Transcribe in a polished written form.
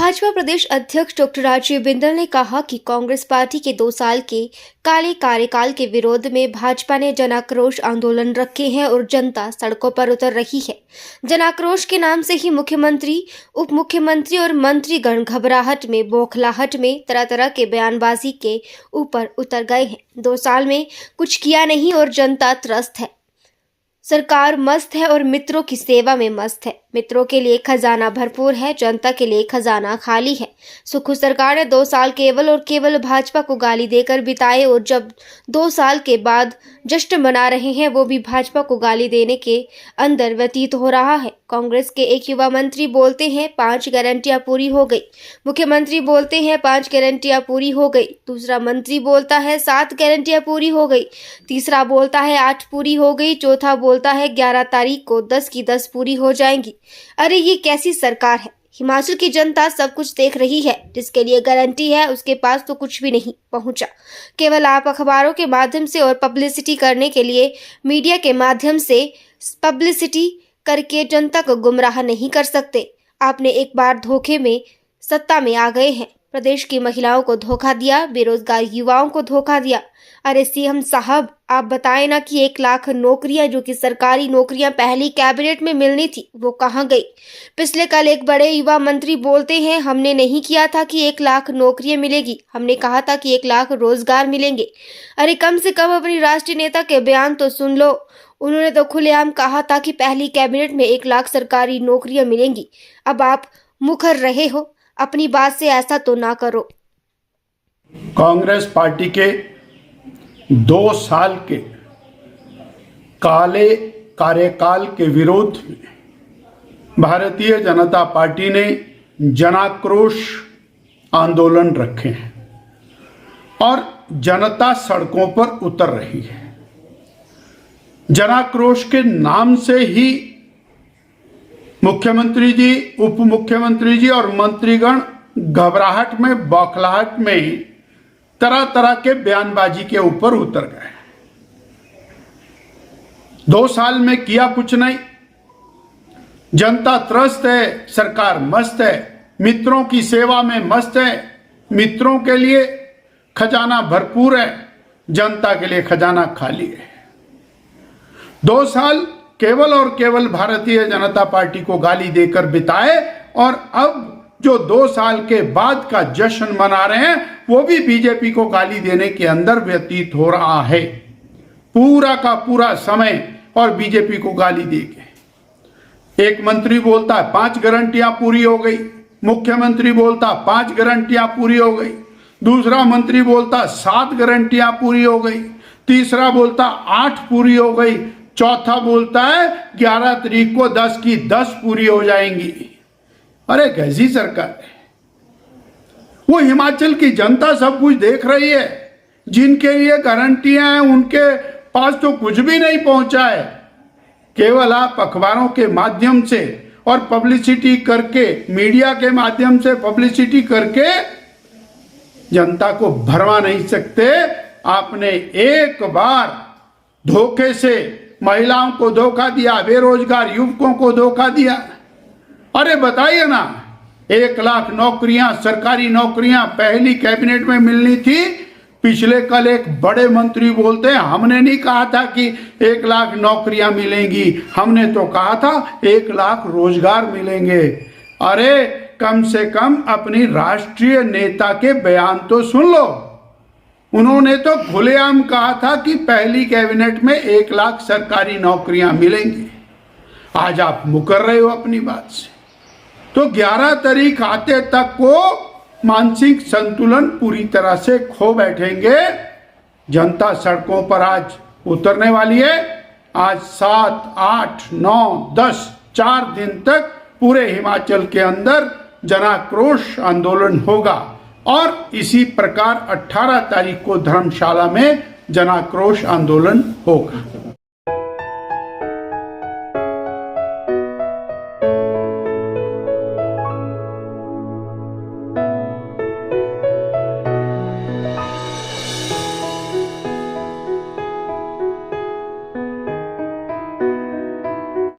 भाजपा प्रदेश अध्यक्ष डॉक्टर राजीव बिंदल ने कहा कि कांग्रेस पार्टी के 2 साल के काले कार्यकाल के विरोध में भाजपा ने जन आक्रोश आंदोलन रखे हैं और जनता सड़कों पर उतर रही है। जन आक्रोश के नाम से ही मुख्यमंत्री, उप मुख्यमंत्री और मंत्रीगण घबराहट में, बौखलाहट में, तरह तरह के बयानबाजी के ऊपर उतर गए हैं। 2 साल में कुछ किया नहीं और जनता त्रस्त है। सरकार मस्त है और मित्रों की सेवा में मस्त है। मित्रों के लिए खजाना भरपूर है, जनता के लिए खजाना खाली है। सुखू सरकार ने 2 साल केवल और केवल भाजपा को गाली देकर बिताए और जब 2 साल के बाद जश्न मना रहे हैं, वो भी भाजपा को गाली देने के अंदर व्यतीत हो रहा है। कांग्रेस के एक युवा मंत्री बोलते हैं 5 गारंटियां पूरी हो गई। मुख्यमंत्री बोलते हैं 5 गारंटियां पूरी हो गई। दूसरा मंत्री बोलता है 7 गारंटियां पूरी हो गई। तीसरा बोलता है 8 पूरी हो गई। चौथा बोलता है 11 तारीख को 10 की 10 पूरी हो जाएंगी। अरे ये कैसी सरकार है। हिमाचल की जनता सब कुछ देख रही है। जिसके लिए गारंटी है उसके पास तो कुछ भी नहीं पहुंचा। केवल आप अखबारों के माध्यम से और पब्लिसिटी करने के लिए मीडिया के माध्यम से पब्लिसिटी करके जनता को गुमराह नहीं कर सकते। आपने एक बार धोखे में सत्ता में आ गए हैं। प्रदेश की महिलाओं को धोखा दिया, बेरोजगार युवाओं को धोखा दिया। अरे सीएम साहब, आप बताएं ना कि 1 लाख नौकरियां जो कि सरकारी नौकरियां पहली कैबिनेट में मिलनी थी, वो कहां गई। पिछले कल एक बड़े युवा मंत्री बोलते हैं हमने नहीं किया था कि 1 लाख नौकरियां मिलेगी, हमने कहा था कि 1 लाख रोजगार मिलेंगे। अरे कम से कम अपनी राष्ट्रीय नेता के बयान तो सुन लो। उन्होंने तो खुलेआम कहा था कि पहली कैबिनेट में 1 लाख सरकारी नौकरियां मिलेंगी। अब आप मुकर रहे हो, अपनी बात से ऐसा तो ना करो। कांग्रेस पार्टी के 2 साल के काले कार्यकाल के विरोध में भारतीय जनता पार्टी ने जनाक्रोश आंदोलन रखे हैं और जनता सड़कों पर उतर रही है। जनाक्रोश के नाम से ही मुख्यमंत्री जी, उप मुख्यमंत्री जी और मंत्रीगण घबराहट में, बौखलाहट में, तरह तरह के बयानबाजी के ऊपर उतर गए। 2 साल में किया कुछ नहीं। जनता त्रस्त है, सरकार मस्त है, मित्रों की सेवा में मस्त है। मित्रों के लिए खजाना भरपूर है, जनता के लिए खजाना खाली है। 2 साल केवल और केवल भारतीय जनता पार्टी को गाली देकर बिताए और अब जो 2 साल के बाद का जश्न मना रहे हैं, वो भी बीजेपी को गाली देने के अंदर व्यतीत हो रहा है। पूरा का पूरा समय और बीजेपी को गाली देके एक मंत्री बोलता है 5 गारंटियां पूरी हो गई, मुख्यमंत्री बोलता 5 गारंटियां पूरी हो गई, दूसरा मंत्री बोलता 7 गारंटियां पूरी हो गई, तीसरा बोलता 8 पूरी हो गई, चौथा बोलता है 11 तारीख को 10 की 10 पूरी हो जाएंगी। अरे कैसी सरकार है। वो हिमाचल की जनता सब कुछ देख रही है। जिनके लिए गारंटियां हैं उनके पास तो कुछ भी नहीं पहुंचा है। केवल आप अखबारों के माध्यम से और पब्लिसिटी करके, मीडिया के माध्यम से पब्लिसिटी करके जनता को भरमा नहीं सकते। आपने एक बार धोखे से महिलाओं को धोखा दिया, बेरोजगार युवकों को धोखा दिया। अरे बताइए ना, 1 लाख नौकरियां, सरकारी नौकरियां पहली कैबिनेट में मिलनी थी। पिछले कल एक बड़े मंत्री बोलते हैं हमने नहीं कहा था कि 1 लाख नौकरियां मिलेंगी, हमने तो कहा था 1 लाख रोजगार मिलेंगे। अरे कम से कम अपनी राष्ट्रीय नेता के बयान तो सुन लो। उन्होंने तो खुलेआम कहा था कि पहली कैबिनेट में 1 लाख सरकारी नौकरियां मिलेंगी। आज आप मुकर रहे हो अपनी बात से। तो 11 तारीख आते तक को मानसिक संतुलन पूरी तरह से खो बैठेंगे। जनता सड़कों पर आज उतरने वाली है। आज 7, 8, 9, 10 4 दिन तक पूरे हिमाचल के अंदर जनाक्रोश आंदोलन होगा और इसी प्रकार 18 तारीख को धर्मशाला में जनाक्रोश आंदोलन होगा।